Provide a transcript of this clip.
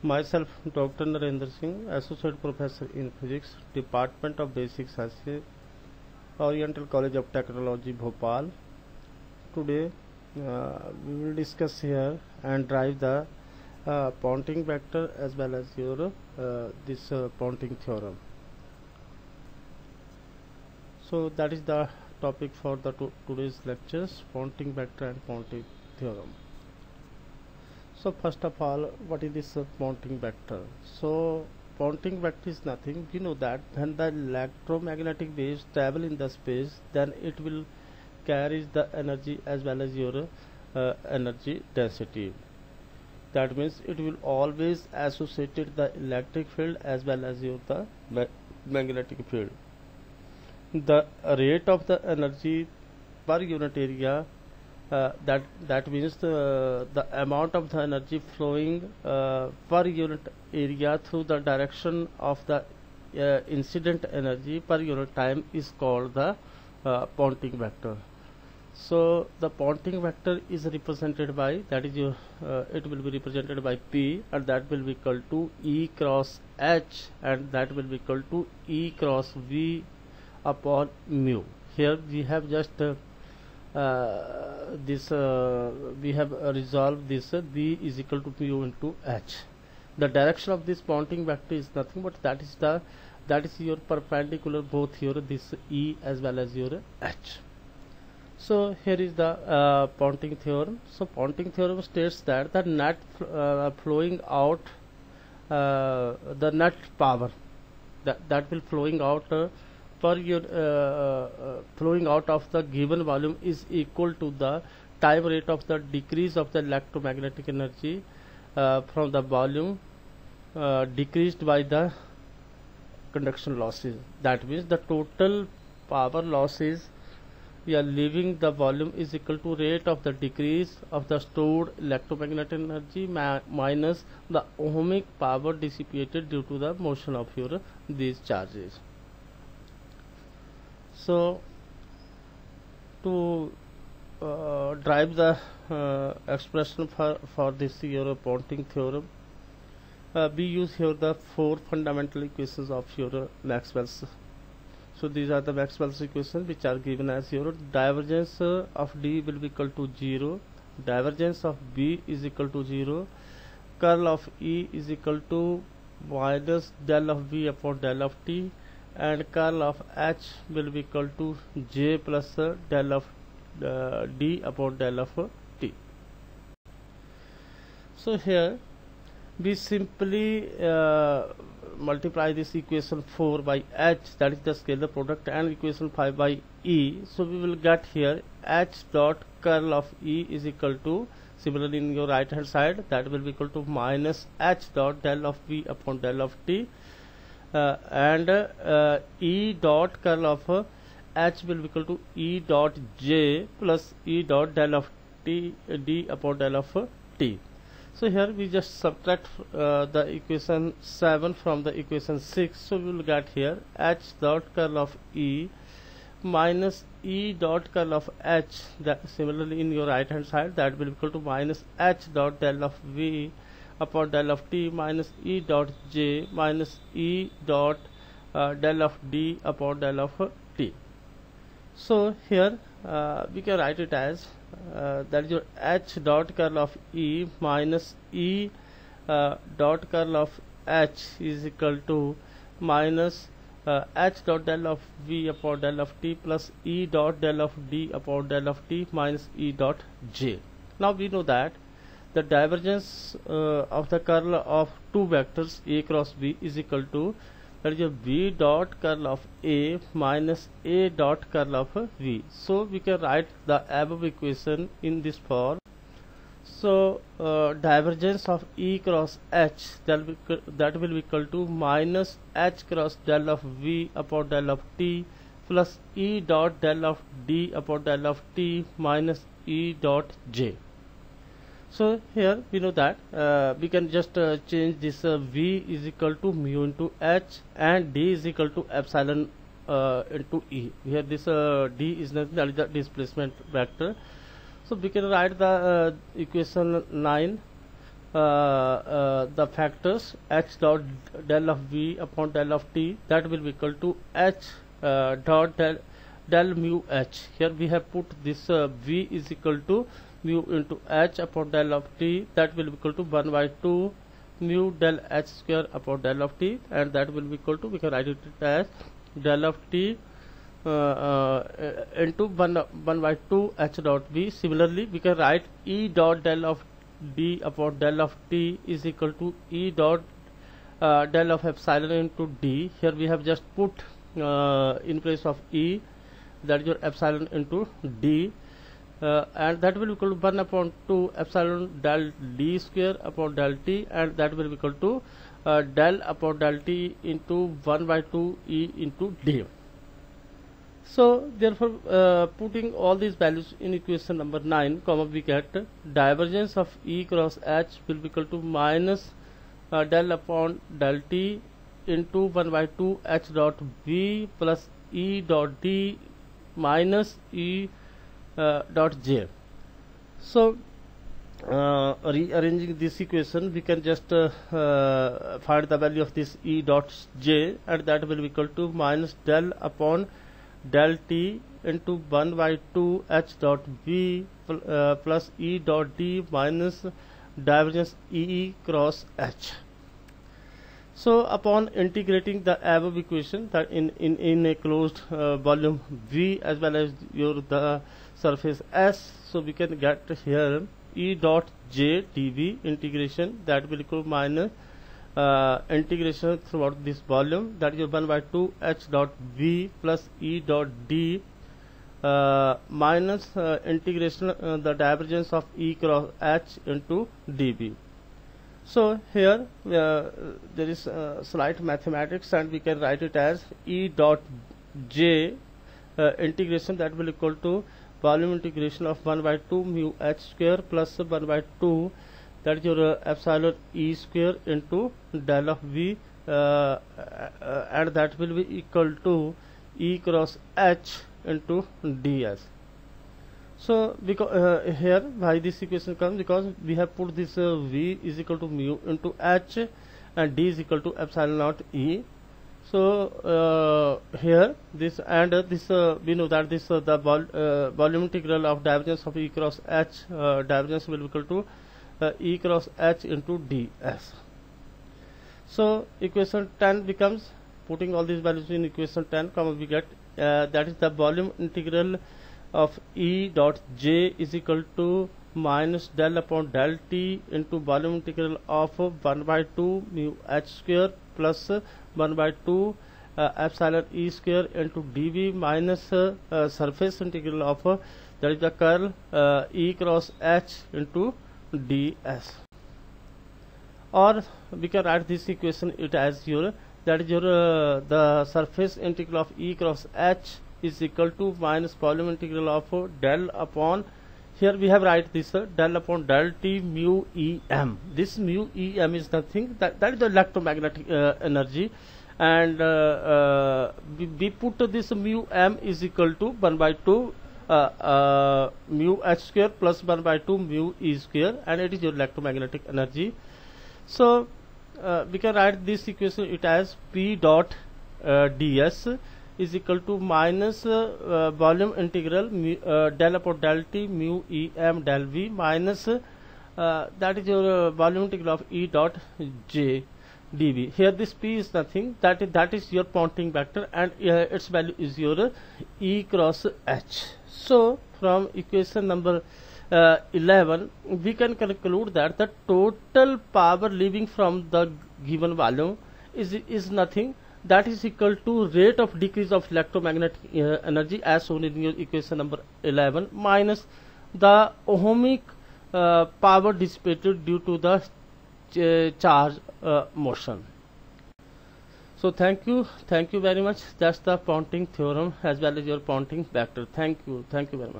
Myself, Dr. Narendra Singh, Associate Professor in Physics, Department of Basic Sciences, Oriental College of Technology, Bhopal. Today, we will discuss here and drive the Ponting vector as well as your this Ponting theorem. So that is the topic for the today's lectures: Ponting vector and Ponting theorem. So first of all, what is this Ponting vector? So Ponting vector is nothing. You know that when the electromagnetic waves travel in the space, then it will carry the energy as well as your energy density. That means it will always associated the electric field as well as your the magnetic field. The rate of the energy per unit area, that means the amount of the energy flowing per unit area through the direction of the incident energy per unit time is called the Ponting vector. So the Ponting vector is represented by, that is your it will be represented by P, and that will be equal to E cross H, and that will be equal to E cross V upon mu. Here we have just we have resolved this V is equal to mu into H. The direction of this Ponting vector is nothing but that is your perpendicular both your this E as well as your H. So here is the Ponting theorem. So Ponting theorem states that the net flowing out the net power that will flowing out per your flowing out of the given volume is equal to the time rate of the decrease of the electromagnetic energy from the volume decreased by the conduction losses. That means the total power losses we are leaving the volume is equal to rate of the decrease of the stored electromagnetic energy minus the ohmic power dissipated due to the motion of your these charges. So to drive the expression for this your Ponting theorem, we use here the four fundamental equations of your Maxwell's. So these are the Maxwell's equations which are given as your divergence of D will be equal to 0, divergence of B is equal to 0, curl of E is equal to minus del of V upon del of T, and curl of H will be equal to J plus del of D upon del of T. So here we simply multiply this equation 4 by H, that is the scalar product, and equation 5 by E. So we will get here H dot curl of E is equal to, similarly in your right hand side, that will be equal to minus H dot del of V upon del of T, and E dot curl of H will be equal to E dot J plus E dot del of T D upon del of T. So here we just subtract the equation 7 from the equation 6. So we will get here H dot curl of E minus E dot curl of H, that similarly in your right hand side, that will be equal to minus H dot del of V upon del of T minus E dot J minus E dot del of D upon del of T. So here we can write it as that is your H dot curl of E minus E dot curl of H is equal to minus H dot del of V upon del of T plus E dot del of D upon del of T minus E dot J. Now we know that the divergence of the curl of two vectors A cross B is equal to, that is your V dot curl of A minus A dot curl of V. So we can write the above equation in this form. So divergence of E cross H, that will be equal to minus H cross del of V upon del of T plus E dot del of D upon del of T minus E dot J. So here we know that we can just change this V is equal to mu into H and D is equal to epsilon into E. Here this D is nothing, that is the displacement vector. So we can write the equation 9 the factors h dot del of v upon del of t, that will be equal to h dot del mu h. Here we have put this v is equal to mu into h upon del of t, that will be equal to 1 by 2 mu del h square upon del of t, and that will be equal to, we can write it as del of t into 1 by 2 h dot v. Similarly, we can write E dot del of d upon del of t is equal to E dot del of epsilon into d. Here we have just put in place of E, that is your epsilon into d, and that will be equal to 1 upon 2 epsilon del d square upon del t, and that will be equal to del upon del t into 1 by 2 E into d. So therefore, putting all these values in equation number 9, we get divergence of E cross H will be equal to minus del upon del t into 1 by 2 H dot V plus E dot d minus E dot j. So rearranging this equation, we can just find the value of this E dot j, and that will be equal to minus del upon del t into 1 by 2 h dot v plus E dot d minus divergence E cross h. So upon integrating the above equation, that in a closed volume V as well as the surface S, so we can get here E dot j dv integration, that will equal minus integration throughout this volume, that is 1 by 2 h dot v plus E dot d minus integration the divergence of E cross h into dv. So here there is slight mathematics, and we can write it as E dot j integration, that will equal to volume integration of 1 by 2 mu h square plus 1 by 2, that is your epsilon E square into del of v, and that will be equal to E cross h into ds. So because here why this equation comes, because we have put this v is equal to mu into h and d is equal to epsilon naught E. So here this and this we know that this the volume integral of divergence of E cross h divergence will be equal to E cross h into ds. So equation 10 becomes, putting all these values in equation 10, we get that is the volume integral of E dot j is equal to minus del upon del t into volume integral of 1 by 2 mu h square plus 1 by 2 epsilon E square into dv minus surface integral of that is the curl E cross h into ds. Or we can write this equation it as your, that is your the surface integral of E cross h is equal to minus volume integral of del upon, here we have write this del upon del t mu em. This mu em is nothing, that is the electromagnetic energy, and we put this mu m is equal to 1 by 2 mu h square plus 1 by 2 mu E square, and it is your electromagnetic energy. So we can write this equation it as P dot ds is equal to minus volume integral del upon del t mu em del v minus that is your volume integral of E dot j dv. Here this p is nothing, that is your Ponting vector, and its value is your E cross h. So from equation number 11 we can conclude that the total power leaving from the given volume is nothing, that is equal to rate of decrease of electromagnetic energy as shown in your equation number 11 minus the ohmic power dissipated due to the charge motion. So thank you very much. That's the Ponting theorem as well as your Ponting vector. Thank you very much.